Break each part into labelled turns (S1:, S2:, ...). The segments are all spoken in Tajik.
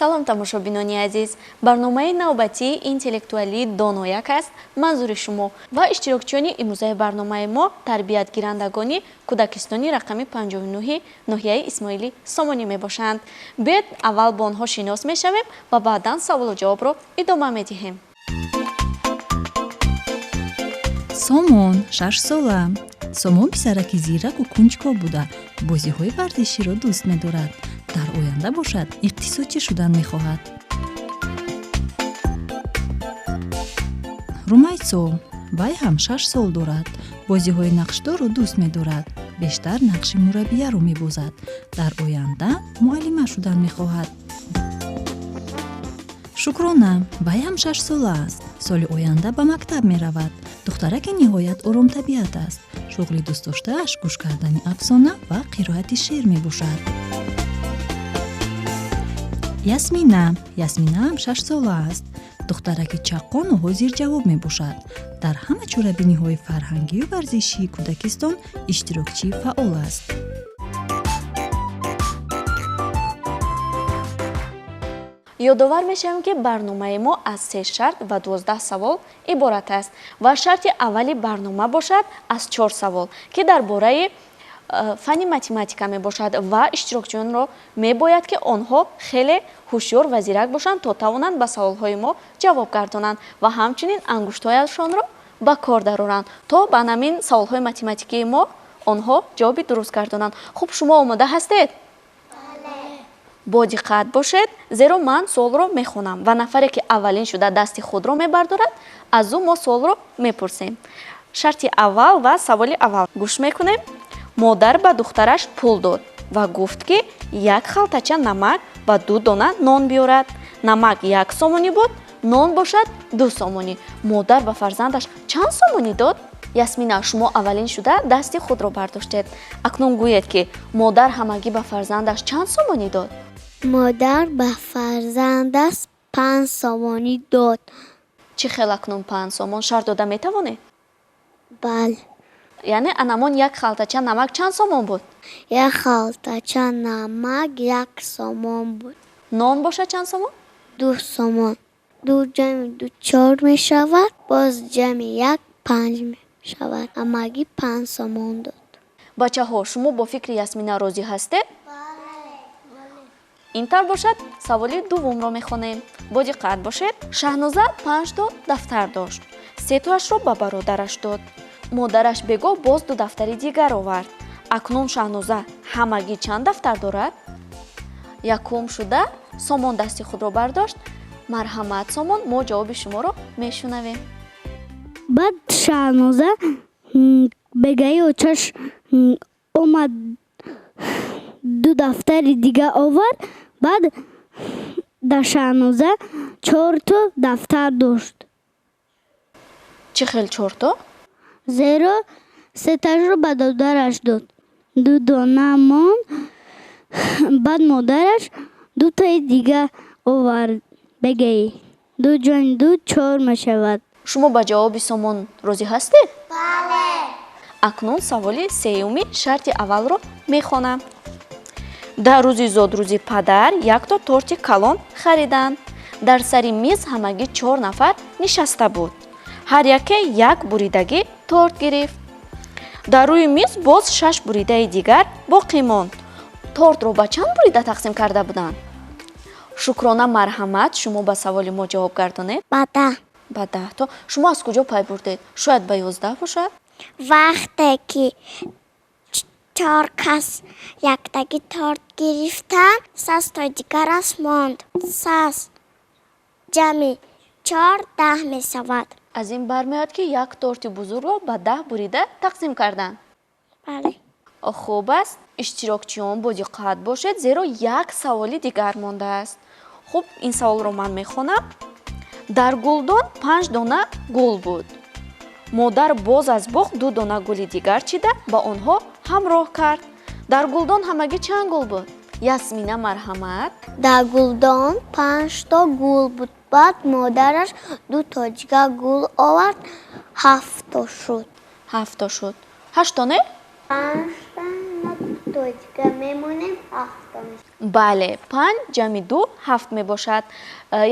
S1: салом тамошобинони азиз, барномаи навбатии интеллектуалии доно як аст манзури шумо ва иштирокчиёни имрӯзаи барномаи мо тарбиятгирандагони кӯдакистони рақами 59 ноҳияи исмоили сомонӣ мебошанд. Биёед аввал бо онҳо шинос мешавем ва баъдан саволу ҷавобро идома медиҳем.
S2: Сомон 6 сола. Сомон писараки зираку кунҷков буда бозиҳои варзиширо дӯст медорад. дар оянда бошад иқтисодчӣ шудан мехоҳад. Румайсо вай ҳам 6 сол дорад. бозиҳои нақшдорро дӯст медорад. бештар нақши мураббияро мебозад. дар оянда муаллима шудан мехоҳад. Шукрона вай ҳам 6 сола аст. соли оянда ба мактаб меравад. духтараки ниҳоят оромтабиат аст. шуғли дӯстдоштааш гӯш кардани афсона ва қироати шеър мебошад. Ясмина ҳам 6 сола аст. духтараки чаққону ҳозирҷавоб мебошад. дар ҳама чорабиниҳои фарҳангию варзишии кӯдакистон иштирокчӣ фаъол аст.
S1: ёдовар мешавем ки барномаи мо аз 3 шарт ва 12 савол иборат аст ва шарти аввали барнома бошад аз 4 савол ки дар бораи фани математика мебошад ва иштирокчиёнро мебояд ки онҳо хеле ҳушёр ва зирак бошанд то тавонанд ба саволҳои мо ҷавоб гардонанд ва ҳамчунин ангуштҳояшонро ба кор дароранд то ба намин саволҳои математикии мо онҳо ҷавоби дуруст гардонанд. хуб, шумо омода ҳастед? бо диққат бошед, зеро ман суолро мехонам ва нафаре ки аввалин шуда дасти худро мебардорад, аз ӯ мо суолро мепурсем. шарти аввал ва саволи аввал гӯш мекунем. модар ба духтараш пул дод ва гуфт ки 1 халтача намак ва 2 дона нон биёрад. намак 1 сомонӣ буд, нон бошад 2 сомонӣ. модар ба фарзандаш чанд сомонӣ дод? ясмина, шумо аввалин шуда дасти худро бардоштед. акнун гӯед ки модар ҳамагӣ ба фарзандаш чанд сомонӣ дод?
S3: модар ба фарзандаш 5 сомонӣ дод.
S1: чӣ хел акнун 5 сомон шар дода метавонед?
S3: бале.
S1: яъне анамон 1 халтача намак чанд сомон буд?
S3: 1 халтача намак 1 сомон буд.
S1: нон бошад чанд сомон?
S3: 2 сомон. 2 ҷамъи 2 4 мешавад. боз ҷамъи 1 5 мешавад. ҳамагӣ 5 сомон дод.
S1: бачаҳо, шумо бо фикри ясмина розӣ ҳастед? интар бошад, саволи дуввумро мехонем. бо диққат бошед. шаҳноза 5 то дафтар дошт. 3 тоашро ба бародараш дод. модараш бегоҳ боз 2 дафтари дигар овард. акнун шаҳноза ҳамагӣ чанд дафтар дорад? якум шуда сомон дасти худро бардошт. марҳамат сомон, мо ҷавоби шуморо мешунавем.
S3: баъд шаҳноза бегаи очаш омад 2 дафтари дига овард. баъд дар шаҳноза 4 то дафтар дошт.
S1: чӣ хел 4 то?
S3: зеро 3 ташро ба додараш дод. 2 дона мон. баъд модараш 2 таи дига овард. бегаи 2 ҷони 2 4 мешавад.
S1: шумо ба ҷавоби сомон розӣ ҳастед? бале. акнун саволи сеюми шарти аввалро мехонам. дар рӯзи зодрӯзи падар 1 то торти калон хариданд. дар сари миз ҳамагӣ 4 нафар нишаста буд. ҳар яке 1 буридагӣ торт гирифт. дар рӯи миз боз 6 буридаи дигар боқӣ монд. тортро ба чанд бурида тақсим карда буданд? шукрона, марҳамат, шумо ба саволи мо ҷавоб гардонед.
S3: ба 10.
S1: ба 10 то. шумо аз куҷо пай бурдед? шояд ба 11 бошад.
S3: вақте ки 4 кас яктагӣ торт гирифтанд, 6 тои дигараш монд. 6 ҷамъи 4 10 мешавад.
S1: аз ин бармеояд ки 1 торти бузургро ба 10 бурида тақсим карданд.
S3: бале.
S1: хуб аст. иштирокчиён бо диққат бошед, зеро 1 саволи дигар мондааст. хуб, ин саволро ман мехонам. дар гулдон 5 дона гул буд. модар боз аз боғ 2 дона гули дигар чида ба онҳо ҳамроҳ кард. дар гулдон ҳамагӣ чанд гул буд? ясмина марҳамат.
S3: дар гулдон 5 та гул буд. баъд модараш 2 та ҷигар гул овард, 7 та шуд.
S1: 7 та шуд. 8 та не?
S3: 5 та 2 та ҷигар мемонем, 7 та мешавад.
S1: бале 5 ҷамъи 2 7 мебошад.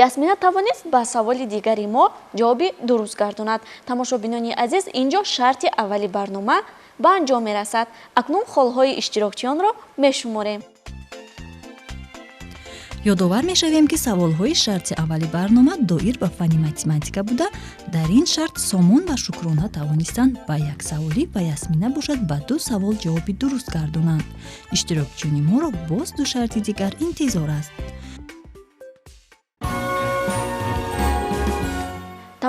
S1: ясмина тавонист ба саволи дигари мо ҷавоби дуруст гардонад. тамошобинони азиз, инҷо шарти аввали барнома ба анҷом мерасад. акнун холҳои иштирокчиёнро мешуморем.
S2: ёдовар мешавем ки саволҳои шарти аввали барнома доир ба фанни математика буда, дар ин шарт Сомон ва Шукрона тавонистанд ба як саволӣ ва Ясмина бошад ба 2 савол ҷавоби дуруст гардонанд. иштирокчиёни моро боз 2 шарти дигар интизор аст.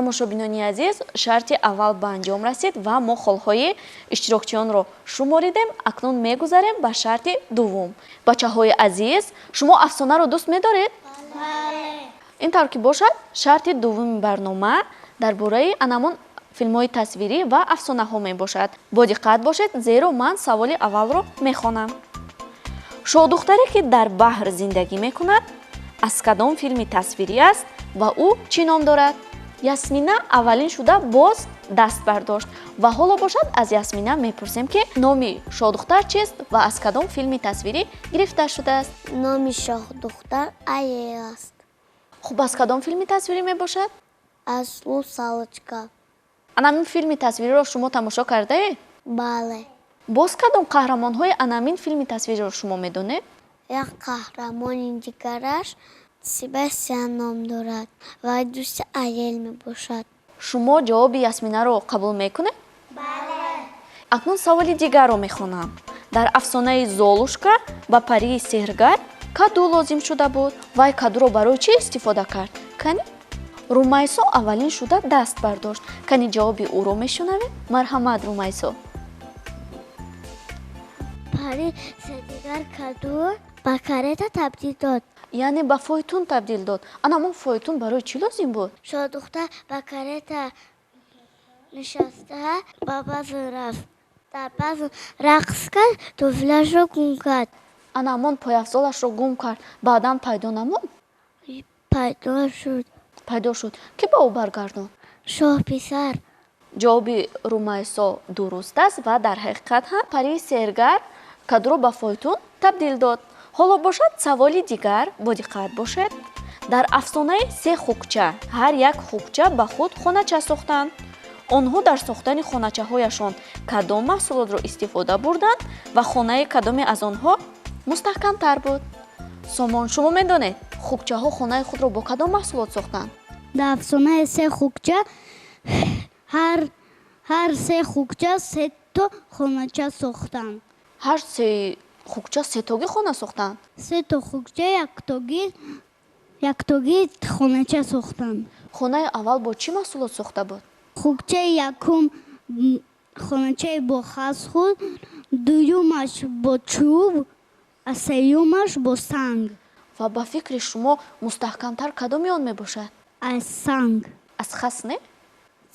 S1: тамошобинони азиз, шарти аввал ба анҷом расид ва мо холҳои иштирокчиёнро шуморидем. акнун мегузарем ба шарти дуввум. бачаҳои азиз, шумо афсонаро дӯст медоред? ин тавр ки бошад, шарти дуввуми барнома дар бораи анамон филмҳои тасвирӣ ва афсонаҳо мебошад. бо диққат бошед, зеро ман саволи аввалро мехонам. шоҳдухтаре ки дар баҳр зиндагӣ мекунад, аз кадом филми тасвирӣ аст ва ӯ чӣ ном дорад? ясмина аввалин шуда боз даст бардошт ва ҳоло бошад аз ясмина мепурсем ки номи шоҳдухтар чист ва аз кадом филми тасвирӣ гирифта шудааст.
S3: номи шоҳдухтар Ая аст.
S1: хуб, аз кадом филми тасвирӣ мебошад?
S3: аз Русалочка.
S1: анамин филми тасвириро шумо тамошо кардаед?
S3: бале.
S1: боз кадом қаҳрамонҳои анамин филми тасвириро шумо медонед?
S3: як қаҳрамони дигараш Себастьян ном дорад ва дӯсти Аел мебошад.
S1: шумо ҷавоби ясминаро қабул мекунед? бале. акнун саволи дигарро мехонам. дар афсонаи Золушка ба парии сеҳргар каду лозим шуда буд. вай кадуро барои чӣ истифода кард? кани румайсо аввалин шуда даст бардошт. кани ҷавоби ӯро мешунавед? марҳамат румайсо.
S3: пари сеҳргар каду ба карета табдил дод.
S1: яъне ба фойтун табдил дод. анамон фойтун барои чӣ лозим буд?
S3: шоҳдухтар ба карета нишаста ба базн рафт. дар базн рақс кард, туфлиашро гум кард.
S1: анамон пойафзолашро гум кард. баъдан пайдо намуд? пайдо шуд. ки ба ӯ баргардонд?
S3: шоҳписар.
S1: ҷавоби румайсо дуруст аст ва дар ҳақиқат ҳам парии сеҳргар кадуро ба фойтун табдил дод. ҳоло бошад саволи дигар, бо диққат бошед. дар афсонаи се хукча ҳар як хукча ба худ хонача сохтанд. онҳо дар сохтани хоначаҳояшон кадом маҳсулотро истифода бурданд ва хонаи кадоме аз онҳо мустаҳкамтар буд? Сомон, шумо медонед хукчаҳо хонаи худро бо кадом маҳсулот сохтанд?
S3: дар афсонаи се хукча ҳар се хукча 3 та хонача сохтанд.
S1: ҳар се хукча сетоги хона сохтанд?
S3: 3 та хукча яктоги хонача сохтанд.
S1: хонаи аввал бо чӣ маҳсулот сохта буд?
S3: хукчаи якум хоначаи бо хас худ, дуюмаш бо чӯб, а сеюмаш бо санг.
S1: ва ба фикри шумо мустаҳкамтар кадоми он мебошад?
S3: аз санг.
S1: аз хас не?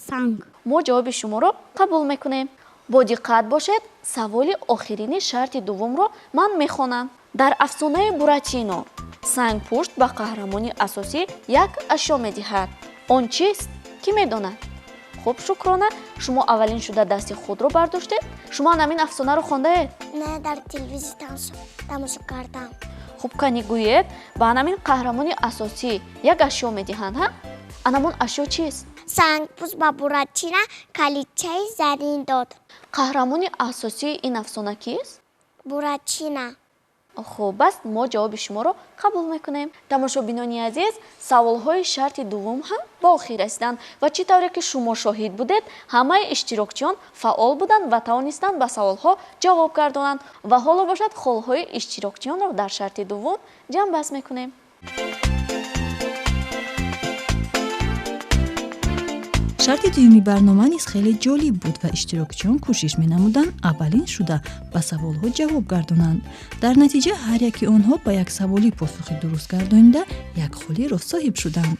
S3: санг.
S1: мо ҷавоби шуморо қабул мекунем. бо диққат бошед, саволи охирини шарти дуввумро ман мехонам. дар афсонаи Буратино сангпушт ба қаҳрамони асосӣ як ашё медиҳад. он чист? кӣ медонад? хуб, Шукрона, шумо аввалин шуда дасти худро бардоштед? шумо анамин афсонаро хондаед?
S3: не, дар телевизия тамошо кардам.
S1: хуб, кани гӯед, ба анамин қаҳрамони асосӣ як ашё медиҳанд, ҳа? анамон ашё чист?
S3: сангпӯст ба Буратино калидчаи зарин дод.
S1: қаҳрамони асосии ин афсона кист?
S3: Буратино.
S1: хуб, бас мо ҷавоби шуморо қабул мекунем. тамошобинони азиз, саволҳои шарти дуввум ҳам ба охир расиданд ва чӣ тавре ки шумо шоҳид будед, ҳамаи иштирокчиён фаъол буданд ва тавонистанд ба саволҳо ҷавоб гардонанд. ва ҳоло бошад холҳои иштирокчиёнро дар шарти дуввум ҷамъбаст мекунем.
S2: шарти дуюми барнома низ хеле ҷолиб буд ва иштирокчиён кӯшиш менамуданд аввалин шуда ба саволҳо ҷавоб гардонанд. дар натиҷа ҳар яки онҳо ба як саволӣ посухи дуруст гардонида як холиро соҳиб шуданд.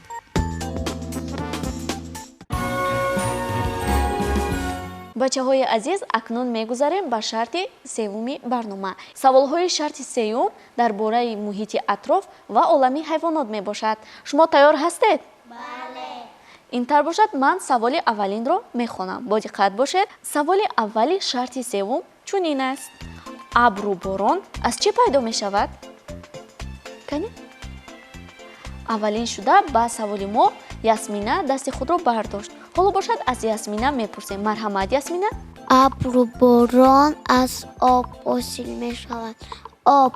S1: бачаҳои азиз, акнун мегузарем ба шарти севуми барнома. Саволҳои шарти сеюм дар бораи муҳити атроф ва олами ҳайвонот мебошад. Шумо тайёр ҳастед? Бале. Интар бошад, ман саволи аввалинро мехонам. Бо диққат бошед. Саволи аввали шарти севум чунин аст. Абру борон аз чӣ пайдо мешавад? Кане? аввалин шуда ба саволи мо Ясмина дасти худро бардошт. ҳоло бошад аз Ясмина мепурсем. марҳамат Ясмина.
S3: абру борон аз об ҳосил мешавад. об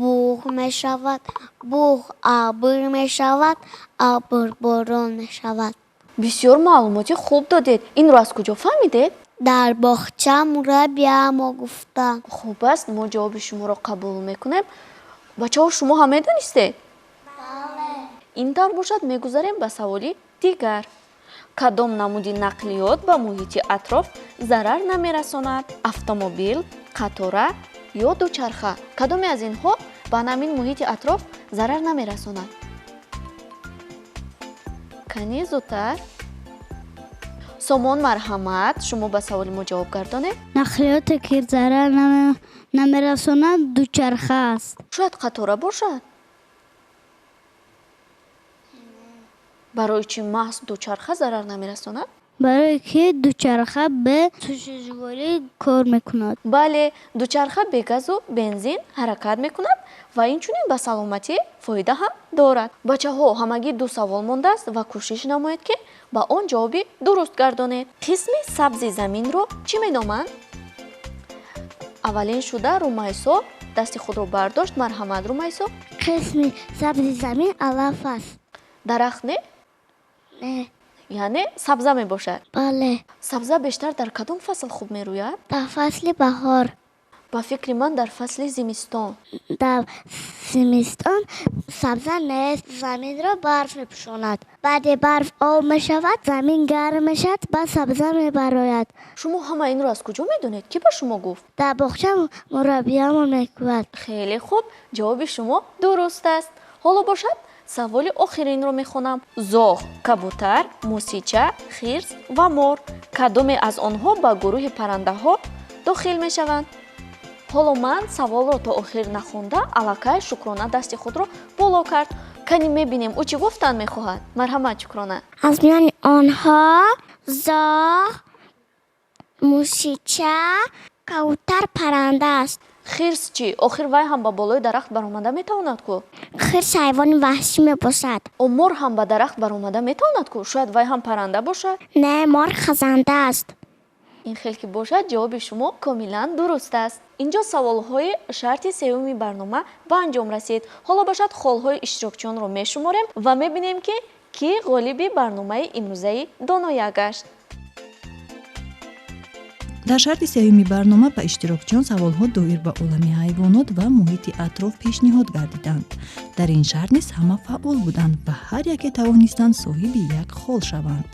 S3: буғ мешавад. буғ абр мешавад. абр борон мешавад.
S1: бисёр маълумоти хуб додед. Инро аз куҷо фаҳмидед?
S3: дар боғча мураббия мо гуфтанд.
S1: хуб аст, мо ҷавоби шуморо қабул мекунем. бачаҳо, шумо ҳам медонистед? Бале. Интар бошад, мегузарем ба саволи дигар. кадом намуди нақлиёт ба муҳити атроф зарар намерасонад? Автомобил, қатора ё дучарха? кадоме аз инҳо ба намин муҳити атроф зарар намерасонад? кани зудтар. сомон, марҳамат, шумо ба саволи мо ҷавоб гардонед.
S3: нақлиёте ки зарар намерасонад дучарха аст.
S1: шояд қатора бошад. барои чӣ маҳз дучарха зарар намерасонад?
S3: барое ки дучарха бе сӯзишворӣ кор мекунад.
S1: бале, дучарха бе газу бензин ҳаракат мекунад ва инчунин ба саломатӣ фоида ҳам дорад. бачаҳо, ҳамагӣ 2 савол мондааст ва кӯшиш намоед ки ба он ҷавоби дуруст гардонед. қисми сабзи заминро чӣ меноманд? аввалин шуда Румайсо дасти худро бардошт. марҳамат Румайсо.
S3: қисми сабзи замин алаф аст.
S1: дарахт не?
S3: не.
S1: яъне сабза мебошад.
S3: бале.
S1: сабза бештар дар кадом фасл хуб мерӯяд?
S3: дар фасли баҳор.
S1: ба фикри ман дар фасли зимистон.
S3: дар зимистон сабза нест. заминро барф мепӯшонад. баъди барф об мешавад, замин гарм мешавад, ба сабза мебарояд.
S1: шумо ҳама инро аз куҷо медонед? ки ба шумо гуфт?
S3: дар боғча мураббиямон мегӯяд.
S1: хеле хуб, ҷавоби шумо дуруст аст. ҳоло бошад, саволи охиринро мехонам. зоғ, кабутар, мусича, хирс ва мор кадоме аз онҳо ба гурӯҳи паррандаҳо дохил мешаванд? ҳоло ман саволро то охир нахонда, аллакай Шукрона дасти худро боло кард. кани мебинем ӯ чӣ гуфтан мехоҳад? марҳамат Шукрона.
S3: аз миёни онҳо зоғ, мусича, кабутар парранда аст.
S1: хирс чӣ? охир вай ҳам ба болои дарахт баромада метавонад ку?
S3: хирс ҳайвони ваҳшӣ мебошад.
S1: мор ҳам ба дарахт баромада метавонад ку? шояд вай ҳам парранда бошад?
S3: не, мор хазанда аст.
S1: ин хел ки бошад, ҷавоби шумо комилан дуруст аст. инҷо саволҳои шарти сеюми барнома ба анҷом расид. ҳоло бошад, холҳои иштирокчиёнро мешуморем ва мебинем ки кӣ ғолиби барномаи имрӯзаи доноя гашт.
S2: дар шарти сеюми барнома ба иштирокчиён саволҳо доир ба олами ҳайвонот ва муҳити атроф пешниҳод гардиданд. дар ин шарт низ ҳама фаъол буданд ва ҳар яке тавонистанд соҳиби як хол шаванд.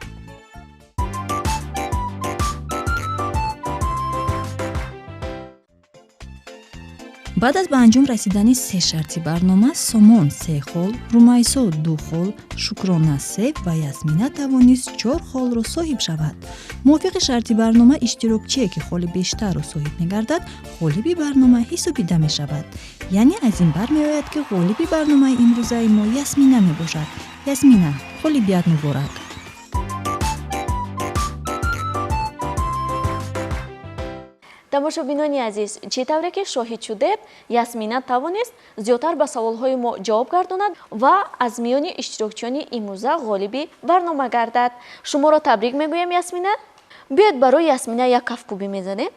S2: баъд аз ба анҷом расидани 3 шарти барнома, Сомон 3 хол, Румайсо 2 хол, Шукрона 3 ва Ясмина тавонист 4 холро соҳиб шавад. мувофиқи шарти барнома, иштирокчие ки холи бештарро соҳиб мегардад, ғолиби барнома ҳисобида мешавад. яъне аз ин бармеояд ки ғолиби барномаи имрӯзаи мо Ясмина мебошад. Ясмина, ғолибият муборак.
S1: тамошобинони азиз, чӣ тавре ки шоҳид шудед, Ясмина тавонист зиёдтар ба саволҳои мо ҷавоб гардонад ва аз миёни иштирокчиёни имрӯза ғолиби барнома гардад. шуморо табрик мегӯям Ясмина. биёед барои Ясмина як кафкӯбӣ мезанем.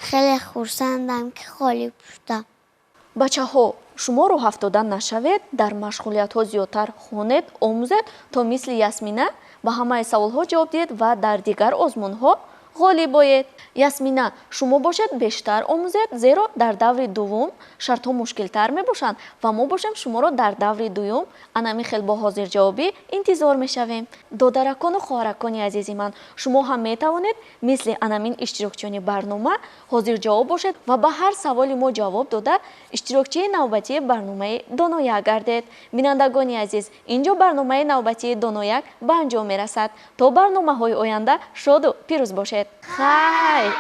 S3: хеле хурсандам ки ғолиб шудам.
S1: бачаҳо, шумо роҳ афтода нашавед, дар машғулиятҳо зиёдтар хонед, омӯзед, то мисли Ясмина ба ҳамаи саволҳо ҷавоб диҳед ва дар дигар озмунҳо غالب باید. یاسمینا شما باشد بیشتر آموزید زیرا در دور دوم شرط ها مشکل تر می باشند و ما باشیم شما را در دور دوم انمی خیلی با حاضر جوابی انتظار می شویم. دادرکان و خواهرکان عزیزی من شما هم می توانید مثل انمین اشتراکچیان برنامه حاضر جواب باشید و به هر سوالی ما جواب داده اشتراکچی نوبتی برنامه دانو یک گردید. بینندگان عزیز اینجا برنامه نوبتی دانو یک به انجام می رسد. تا برنامه های آینده شاد و پیروز باشید. خیر